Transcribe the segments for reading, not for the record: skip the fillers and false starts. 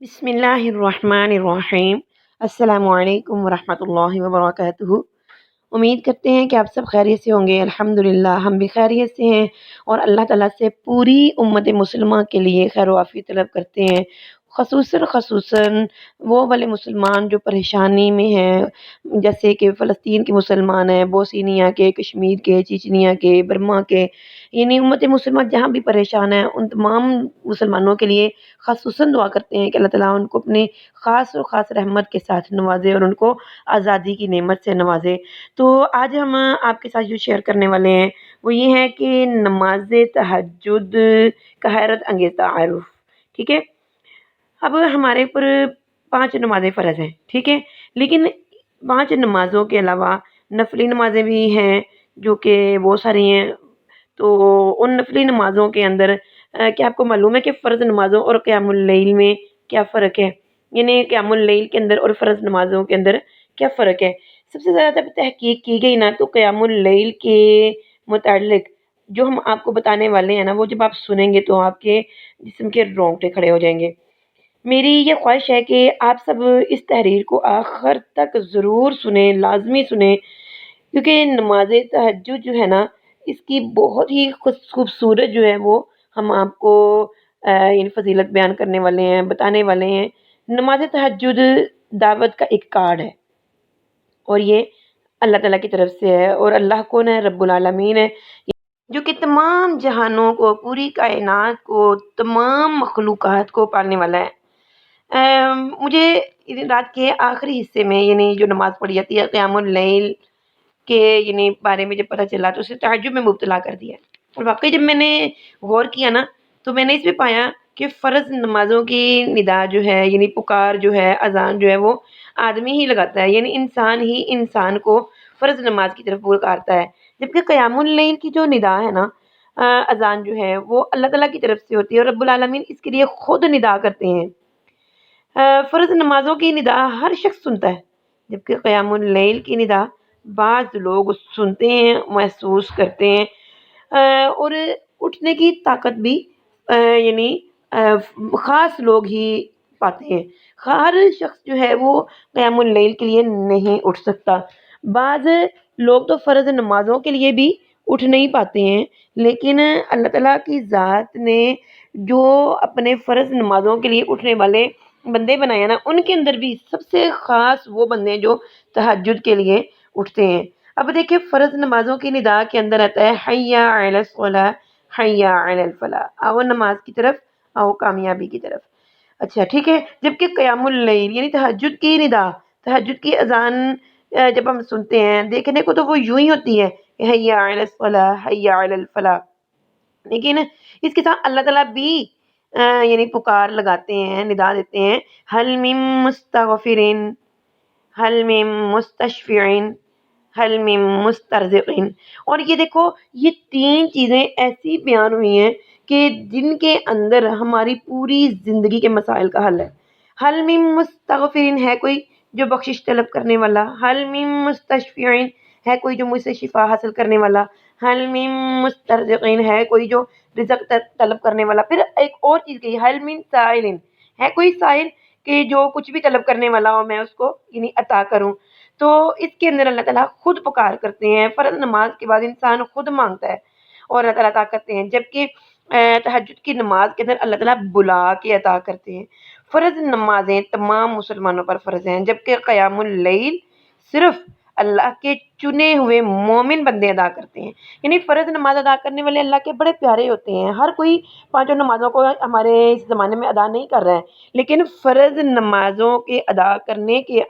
بسم اللہ الرحمن الرحیم۔ السلام علیکم ورحمۃ اللہ وبرکاتہ۔ امید کرتے ہیں کہ آپ سب خیریت سے ہوں گے۔ الحمدللہ ہم بھی خیریت سے ہیں اور اللہ تعالیٰ سے پوری امت مسلمہ کے لیے خیر و عافیت طلب کرتے ہیں، خصوصاً وہ والے مسلمان جو پریشانی میں ہیں، جیسے کہ فلسطین کے مسلمان ہیں، بوسنیا کے، کشمیر کے، چچنیا کے، برما کے، یعنی امت مسلمہ جہاں بھی پریشان ہیں ان تمام مسلمانوں کے لیے خصوصاً دعا کرتے ہیں کہ اللہ تعالیٰ ان کو اپنے خاص اور خاص رحمت کے ساتھ نوازے اور ان کو آزادی کی نعمت سے نوازے۔ تو آج ہم آپ کے ساتھ جو شیئر کرنے والے ہیں وہ یہ ہے کہ نماز تہجد کا حیرت انگیز تعارف۔ ٹھیک ہے، اب ہمارے اوپر 5 نمازیں فرض ہیں، ٹھیک ہے، لیکن 5 نمازوں کے علاوہ نفلی نمازیں بھی ہیں جو کہ بہت ساری ہیں۔ تو ان نفلی نمازوں کے اندر کیا آپ کو معلوم ہے کہ فرض نمازوں اور قیام اللیل میں کیا فرق ہے؟ یعنی قیام اللیل کے اندر اور فرض نمازوں کے اندر کیا فرق ہے؟ سب سے زیادہ تحقیق کی گئی نا تو قیام اللیل کے متعلق جو ہم آپ کو بتانے والے ہیں نا، وہ جب آپ سنیں گے تو آپ کے جسم کے رونگٹے کھڑے ہو جائیں گے۔ میری یہ خواہش ہے کہ آپ سب اس تحریر کو آخر تک ضرور سنیں، لازمی سنیں، کیونکہ نماز تہجد جو ہے نا اس کی بہت ہی خوبصورت جو ہے وہ ہم آپ کو یعنی فضیلت بیان کرنے والے ہیں، بتانے والے ہیں۔ نماز تہجد دعوت کا ایک کارڈ ہے اور یہ اللہ تعالیٰ کی طرف سے ہے، اور اللہ کون ہے؟ رب العالمین ہے، جو کہ تمام جہانوں کو، پوری کائنات کو، تمام مخلوقات کو پالنے والا ہے۔ مجھے رات کے آخری حصے میں یعنی جو نماز پڑھی جاتی ہے قیام اللیل کے یعنی بارے میں جب پتہ چلا تو اسے تعجب میں مبتلا کر دیا، اور واقعی جب میں نے غور کیا نا تو میں نے اس میں پایا کہ فرض نمازوں کی ندا جو ہے یعنی پکار جو ہے، اذان جو ہے وہ آدمی ہی لگاتا ہے، یعنی انسان ہی انسان کو فرض نماز کی طرف پکارتا ہے، جبکہ قیام اللیل کی جو ندا ہے نا، اذان جو ہے وہ اللہ تعالیٰ کی طرف سے ہوتی ہے اور رب العالمین اس کے لیے خود ندا کرتے ہیں۔ فرض نمازوں کی ندا ہر شخص سنتا ہے، جبکہ قیام اللیل کی ندا بعض لوگ سنتے ہیں، محسوس کرتے ہیں، اور اٹھنے کی طاقت بھی یعنی خاص لوگ ہی پاتے ہیں۔ ہر شخص جو ہے وہ قیام اللیل کے لیے نہیں اٹھ سکتا۔ بعض لوگ تو فرض نمازوں کے لیے بھی اٹھ نہیں پاتے ہیں، لیکن اللہ تعالیٰ کی ذات نے جو اپنے فرض نمازوں کے لیے اٹھنے والے بندے بنائے نا، ان کے اندر بھی سب سے خاص وہ بندے ہیں جو تہجد کے لیے اٹھتے ہیں۔ اب دیکھیں فرض نمازوں کی ندا کے اندر آتا ہے حی علی الصلاۃ، حی علی الفلاح، آؤ نماز کی طرف، آؤ کامیابی کی طرف۔ اچھا ٹھیک ہے، جبکہ قیام اللیل یعنی تہجد کی ندا، تہجد کی اذان جب ہم سنتے ہیں دیکھنے کو تو وہ یوں ہی ہوتی ہے حی علی الصلاۃ، حی علی الفلاح، لیکن اس کے ساتھ اللہ تعالیٰ بھی یعنی پکار لگاتے ہیں، ندا دیتے ہیں، حل من مستغفرین، حل من مستشفعین، حل من مسترزقین۔ اور یہ دیکھو یہ 3 چیزیں ایسی بیان ہوئی ہیں کہ جن کے اندر ہماری پوری زندگی کے مسائل کا حل ہے۔ حل من مستغفرین ہے کوئی جو بخشش طلب کرنے والا، حل من مستشفعین ہے کوئی جو مجھ سے شفا حاصل کرنے والا، حل من مسترزقین ہے کوئی جو رزق طلب کرنے والا۔ پھر ایک اور چیز کہی حل من سائلین ہے کوئی سائل کہ جو کچھ بھی طلب کرنے والا ہو میں اس کو یعنی عطا کروں۔ تو اس کے اندر اللہ تعالیٰ خود پکار کرتے ہیں، فرض نماز کے بعد انسان خود مانگتا ہے اور اللہ تعالیٰ عطا کرتے ہیں، جبکہ تہجد کی نماز کے اندر اللہ تعالیٰ بلا کے عطا کرتے ہیں۔ فرض نمازیں تمام مسلمانوں پر فرض ہیں، جبکہ قیام اللیل صرف اللہ کے چنے ہوئے مومن بندے ادا کرتے ہیں۔ یعنی فرض نماز ادا کرنے والے اللہ کے بڑے پیارے ہوتے ہیں، ہر کوئی 5 نمازوں کو ہمارے اس زمانے میں ادا نہیں کر رہا ہے، لیکن فرض نمازوں کے ادا کرنے کے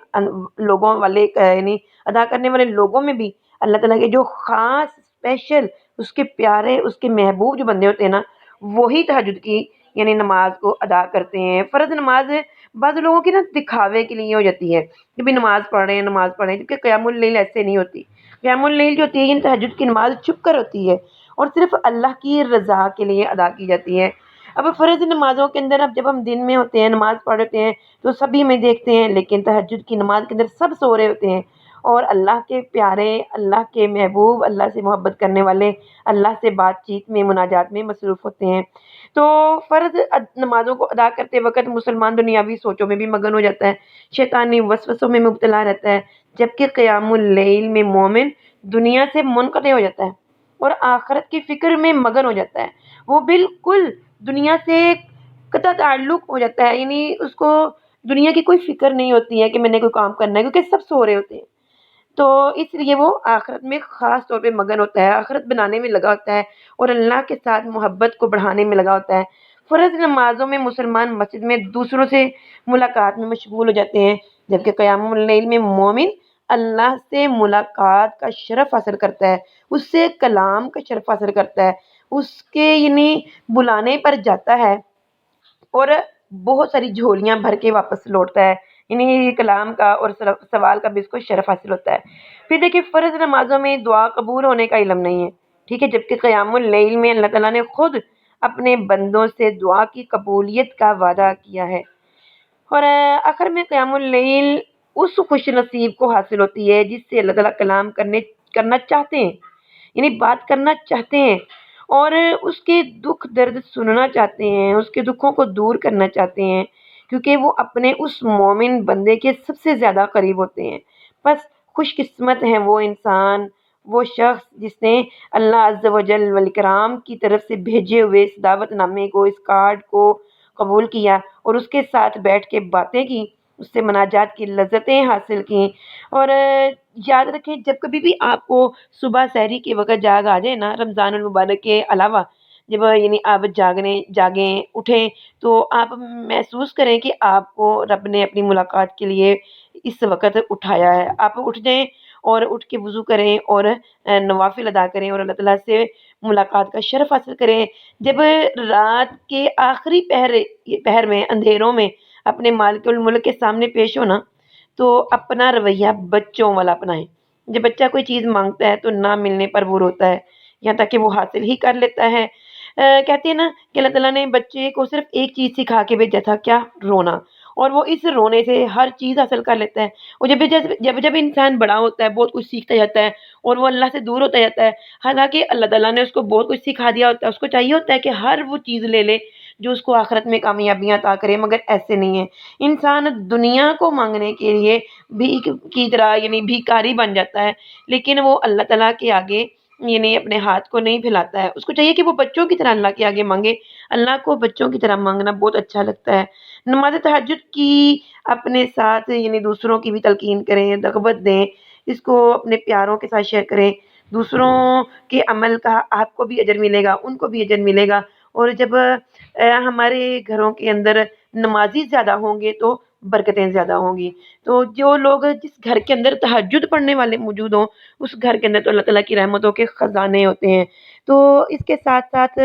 لوگوں والے یعنی ادا کرنے والے لوگوں میں بھی اللہ تعالیٰ کے جو خاص اسپیشل اس کے پیارے، اس کے محبوب جو بندے ہوتے ہیں نا، وہی تہجد کی یعنی نماز کو ادا کرتے ہیں۔ فرض نماز بعض لوگوں کی نا دکھاوے کے لیے ہو جاتی ہے کہ بھی نماز پڑھ رہے ہیں، نماز پڑھ رہے ہیں، جبکہ قیام اللیل ایسے نہیں ہوتی۔ قیام اللیل جو ہوتی ہے یہ تہجد کی نماز چھپ کر ہوتی ہے اور صرف اللہ کی رضا کے لیے ادا کی جاتی ہے۔ اب فرض نمازوں کے اندر اب جب ہم دن میں ہوتے ہیں، نماز پڑھ رہے ہیں تو سبھی میں دیکھتے ہیں، لیکن تہجد کی نماز کے اندر سب سو رہے ہوتے ہیں اور اللہ کے پیارے، اللہ کے محبوب، اللہ سے محبت کرنے والے اللہ سے بات چیت میں، مناجات میں مصروف ہوتے ہیں۔ تو فرض نمازوں کو ادا کرتے وقت مسلمان دنیاوی سوچوں میں بھی مگن ہو جاتا ہے، شیطانی وسوسوں میں مبتلا رہتا ہے، جبکہ قیام اللیل میں مومن دنیا سے منقطع ہو جاتا ہے اور آخرت کی فکر میں مگن ہو جاتا ہے۔ وہ بالکل دنیا سے قطع تعلق ہو جاتا ہے، یعنی اس کو دنیا کی کوئی فکر نہیں ہوتی ہے کہ میں نے کوئی کام کرنا ہے، کیونکہ سب سو رہے ہوتے ہیں۔ تو اس لیے وہ آخرت میں خاص طور پہ مگن ہوتا ہے، آخرت بنانے میں لگا ہوتا ہے اور اللہ کے ساتھ محبت کو بڑھانے میں لگا ہوتا ہے۔ فرض نمازوں میں مسلمان مسجد میں دوسروں سے ملاقات میں مشغول ہو جاتے ہیں، جبکہ قیام اللیل میں مومن اللہ سے ملاقات کا شرف حاصل کرتا ہے، اس سے کلام کا شرف حاصل کرتا ہے، اس کے یعنی بلانے پر جاتا ہے اور بہت ساری جھولیاں بھر کے واپس لوٹتا ہے، یعنی کلام کا اور سوال کا بھی اس کو شرف حاصل ہوتا ہے۔ پھر دیکھیے فرض نمازوں میں دعا قبول ہونے کا علم نہیں ہے، ٹھیک ہے، جبکہ قیام اللیل میں اللہ تعالیٰ نے خود اپنے بندوں سے دعا کی قبولیت کا وعدہ کیا ہے۔ اور آخر میں قیام اللیل اس خوش نصیب کو حاصل ہوتی ہے جس سے اللہ تعالیٰ کلام کرنا چاہتے ہیں، یعنی بات کرنا چاہتے ہیں اور اس کے دکھ درد سننا چاہتے ہیں، اس کے دکھوں کو دور کرنا چاہتے ہیں، کیونکہ وہ اپنے اس مومن بندے کے سب سے زیادہ قریب ہوتے ہیں۔ بس خوش قسمت ہیں وہ انسان، وہ شخص جس نے اللہ عز و جل والاکرام کی طرف سے بھیجے ہوئے اس دعوت نامے کو، اس کارڈ کو قبول کیا اور اس کے ساتھ بیٹھ کے باتیں کی، اس سے مناجات کی لذتیں حاصل کی۔ اور یاد رکھیں جب کبھی بھی آپ کو صبح سحری کے وقت جاگ آ جائے نا، رمضان المبارک کے علاوہ جب یعنی آپ جاگیں اٹھیں تو آپ محسوس کریں کہ آپ کو رب نے اپنی ملاقات کے لیے اس وقت اٹھایا ہے، آپ اٹھ جائیں اور اٹھ کے وضو کریں اور نوافل ادا کریں اور اللہ تعالیٰ سے ملاقات کا شرف حاصل کریں۔ جب رات کے آخری پہر میں اندھیروں میں اپنے مالک الملک کے سامنے پیش ہونا تو اپنا رویہ بچوں والا اپنائیں۔ جب بچہ کوئی چیز مانگتا ہے تو نہ ملنے پر وہ روتا ہے، یہاں تک کہ وہ حاصل ہی کر لیتا ہے۔ کہتے ہیں نا کہ اللہ تعالیٰ نے بچے کو صرف ایک چیز سکھا کے بھیجا تھا، کیا؟ رونا، اور وہ اس رونے سے ہر چیز حاصل کر لیتا ہے۔ اور جب انسان بڑا ہوتا ہے بہت کچھ سیکھتا جاتا ہے اور وہ اللہ سے دور ہوتا جاتا ہے، حالانکہ اللہ تعالیٰ نے اس کو بہت کچھ سکھا دیا ہوتا ہے، اس کو چاہیے ہوتا ہے کہ ہر وہ چیز لے لے جو اس کو آخرت میں کامیابیاں عطا کرے، مگر ایسے نہیں ہے۔ انسان دنیا کو مانگنے کے لیے بھیک کی طرح یعنی بھیکاری بن جاتا ہے، لیکن وہ اللہ تعالیٰ کے آگے یعنی اپنے ہاتھ کو نہیں پھیلاتا ہے۔ اس کو چاہیے کہ وہ بچوں کی طرح اللہ کے آگے مانگے، اللہ کو بچوں کی طرح مانگنا بہت اچھا لگتا ہے۔ نماز تہجد کی اپنے ساتھ یعنی دوسروں کی بھی تلقین کریں، رغبت دیں، اس کو اپنے پیاروں کے ساتھ شیئر کریں، دوسروں کے عمل کا آپ کو بھی اجر ملے گا، ان کو بھی اجر ملے گا۔ اور جب ہمارے گھروں کے اندر نمازی زیادہ ہوں گے تو برکتیں زیادہ ہوں گی۔ تو جو لوگ جس گھر کے اندر تہجد پڑھنے والے موجود ہوں، اس گھر کے اندر تو اللہ تعالیٰ کی رحمتوں کے خزانے ہوتے ہیں۔ تو اس کے ساتھ ساتھ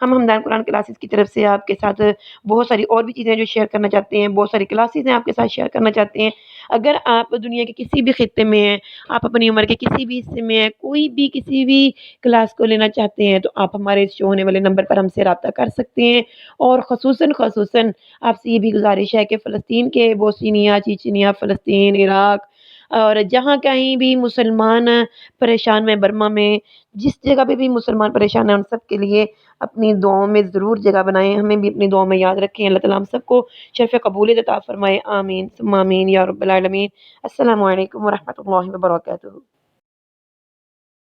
ہم ہمدان قرآن کلاسز کی طرف سے آپ کے ساتھ بہت ساری اور بھی چیزیں جو شیئر کرنا چاہتے ہیں، بہت ساری کلاسز ہیں آپ کے ساتھ شیئر کرنا چاہتے ہیں۔ اگر آپ دنیا کے کسی بھی خطے میں ہیں، آپ اپنی عمر کے کسی بھی حصے میں ہیں، کوئی بھی کسی بھی کلاس کو لینا چاہتے ہیں تو آپ ہمارے شو ہونے والے نمبر پر ہم سے رابطہ کر سکتے ہیں۔ اور خصوصاً آپ سے یہ بھی گزارش ہے کہ فلسطین کے بوسنیا، چیچنیا، فلسطین، عراق اور جہاں کہیں بھی مسلمان پریشان میں، برما میں جس جگہ پہ بھی مسلمان پریشان ہیں، ان سب کے لیے اپنی دعاؤں میں ضرور جگہ بنائیں، ہمیں بھی اپنی دعاؤں میں یاد رکھیں۔ اللہ تعالیٰ ہم سب کو شرف قبولیت عطا فرمائے، آمین ثم آمین یا رب العالمین۔ السلام علیکم ورحمۃ اللہ وبرکاتہ۔